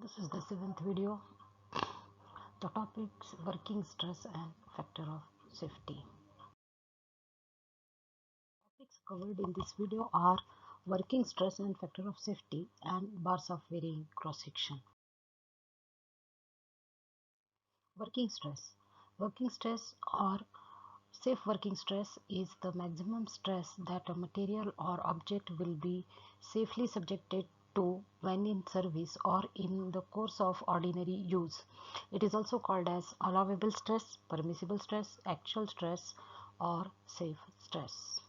This is the seventh video. The topics working stress and factor of safety. Topics covered in this video are working stress and factor of safety and bars of varying cross section. Working stress. Working stress or safe working stress is the maximum stress that a material or object will be safely subjected to when in service or in the course of ordinary use. It is also called as allowable stress, permissible stress, actual stress, or safe stress.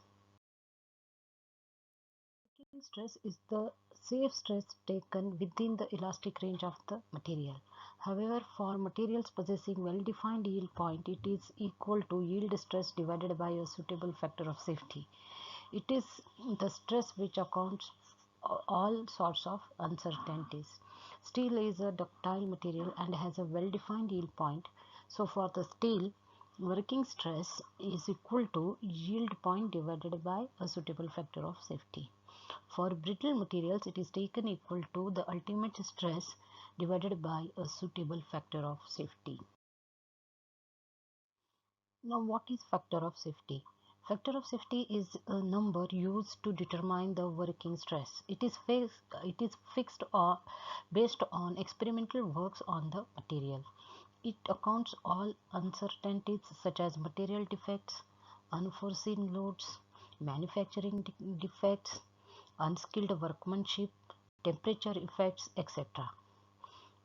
Working stress is the safe stress taken within the elastic range of the material. However, for materials possessing well-defined yield point, it is equal to yield stress divided by a suitable factor of safety. It is the stress which accounts for all sorts of uncertainties. Steel is a ductile material and has a well-defined yield point. So for the steel, working stress is equal to yield point divided by a suitable factor of safety. For brittle materials, it is taken equal to the ultimate stress divided by a suitable factor of safety. Now, what is factor of safety? Factor of safety is a number used to determine the working stress. It is fixed or based on experimental works on the material. It accounts all uncertainties such as material defects, unforeseen loads, manufacturing defects, unskilled workmanship, temperature effects, etc.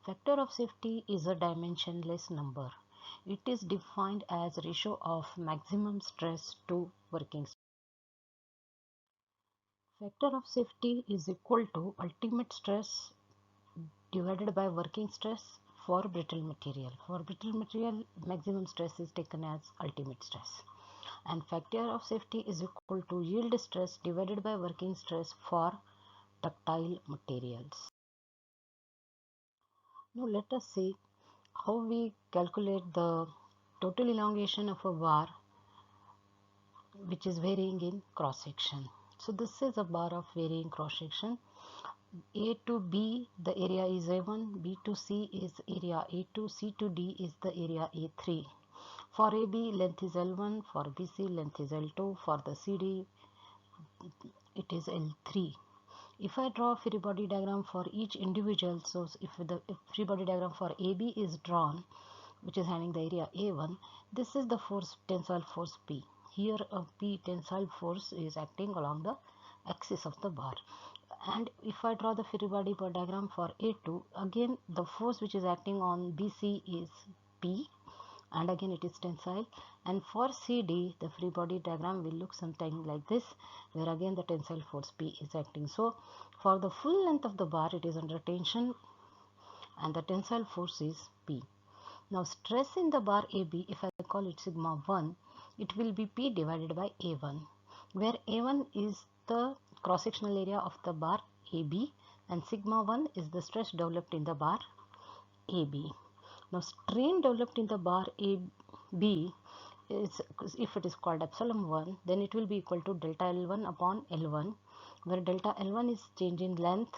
Factor of safety is a dimensionless number. It is defined as ratio of maximum stress to working stress. Factor of safety is equal to ultimate stress divided by working stress for brittle material. For brittle material, maximum stress is taken as ultimate stress. And factor of safety is equal to yield stress divided by working stress for ductile materials. Now let us see how we calculate the total elongation of a bar which is varying in cross section. So this is a bar of varying cross section. A to B the area is A1, B to C is area A2, C to D is the area A3. For AB length is L1, for BC length is L2, for the CD it is L3. If I draw a free body diagram for each individual, so if the free body diagram for AB is drawn, which is having the area A1, this is the force, tensile force P. Here a P tensile force is acting along the axis of the bar. And if I draw the free body diagram for A2, again the force which is acting on BC is P, and again it is tensile. And for CD the free body diagram will look something like this, where again the tensile force P is acting. So for the full length of the bar it is under tension and the tensile force is P. Now stress in the bar AB, if I call it sigma 1, it will be P divided by A1, where A1 is the cross-sectional area of the bar AB and sigma 1 is the stress developed in the bar AB. Now strain developed in the bar AB is, if it is called epsilon 1, then it will be equal to delta L1 upon L1, where delta L1 is change in length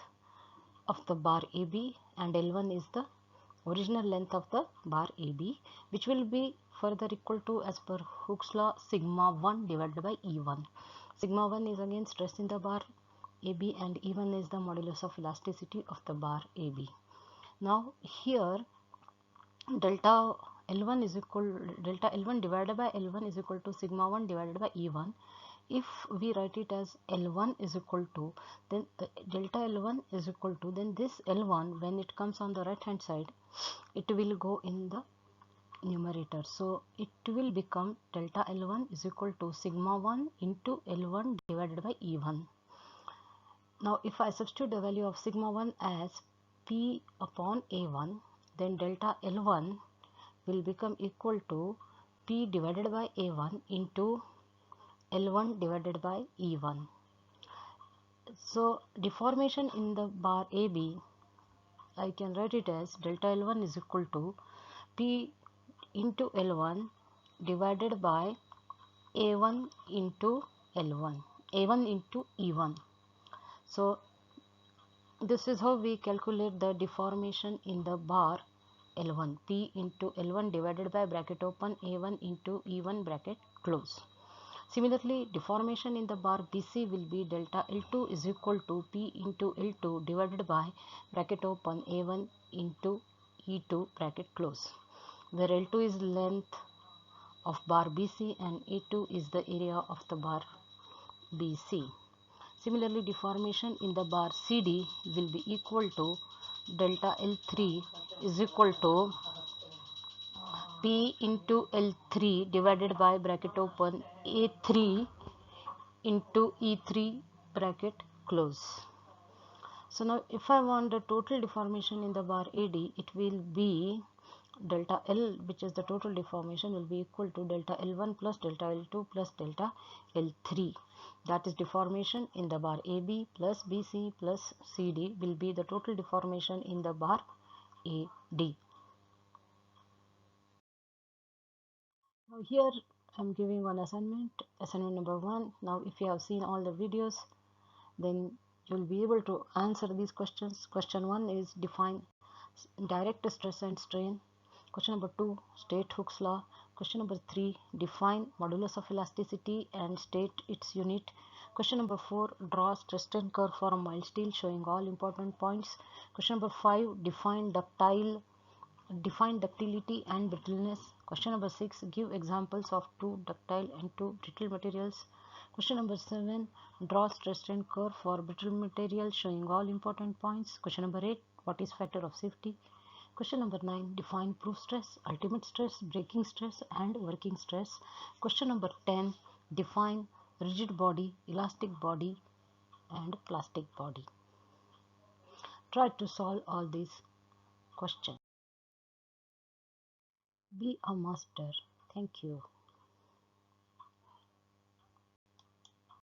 of the bar AB and L1 is the original length of the bar AB, which will be further equal to, as per Hooke's law, sigma 1 divided by E1. Sigma 1 is again stress in the bar AB and E1 is the modulus of elasticity of the bar AB. Now here delta L1 is equal, delta L1 divided by L1 is equal to sigma 1 divided by E1. If we write it as L1 is equal to, then delta L1 is equal to, then this L1 when it comes on the right hand side, it will go in the numerator. So it will become delta L1 is equal to sigma 1 into L1 divided by E1. Now if I substitute the value of sigma 1 as P upon A1, then delta L1 will become equal to P divided by A1 into L1 divided by E1. So deformation in the bar AB, I can write it as delta L1 is equal to P into L1 divided by A1 into L1, A1 into E1. So This is how we calculate the deformation in the bar L1. P into L1 divided by bracket open A1 into E1 bracket close. Similarly, deformation in the bar BC will be delta L2 is equal to P into L2 divided by bracket open A1 into E2 bracket close, where L2 is length of bar BC and A2 is the area of the bar BC. Similarly, deformation in the bar CD will be equal to delta L3 is equal to P into L3 divided by bracket open A3 into E3 bracket close. So now if I want the total deformation in the bar AD, it will be delta L, which is the total deformation, will be equal to delta L1 plus delta L2 plus delta L3. That is deformation in the bar AB plus BC plus CD will be the total deformation in the bar AD. Now here I am giving one assignment number 1. Now if you have seen all the videos, then you will be able to answer these questions. Question 1 is define direct stress and strain. Question number 2, state Hooke's law. Question number 3, define modulus of elasticity and state its unit. Question number 4, draw stress strain curve for a mild steel showing all important points. Question number 5, define ductility and brittleness. Question number 6, give examples of two ductile and two brittle materials. Question number 7, draw stress strain curve for brittle material showing all important points. Question number 8, what is factor of safety? Question number 9, define proof stress, ultimate stress, breaking stress and working stress. Question number 10, define rigid body, elastic body and plastic body. Try to solve all these questions. Be a master. Thank you.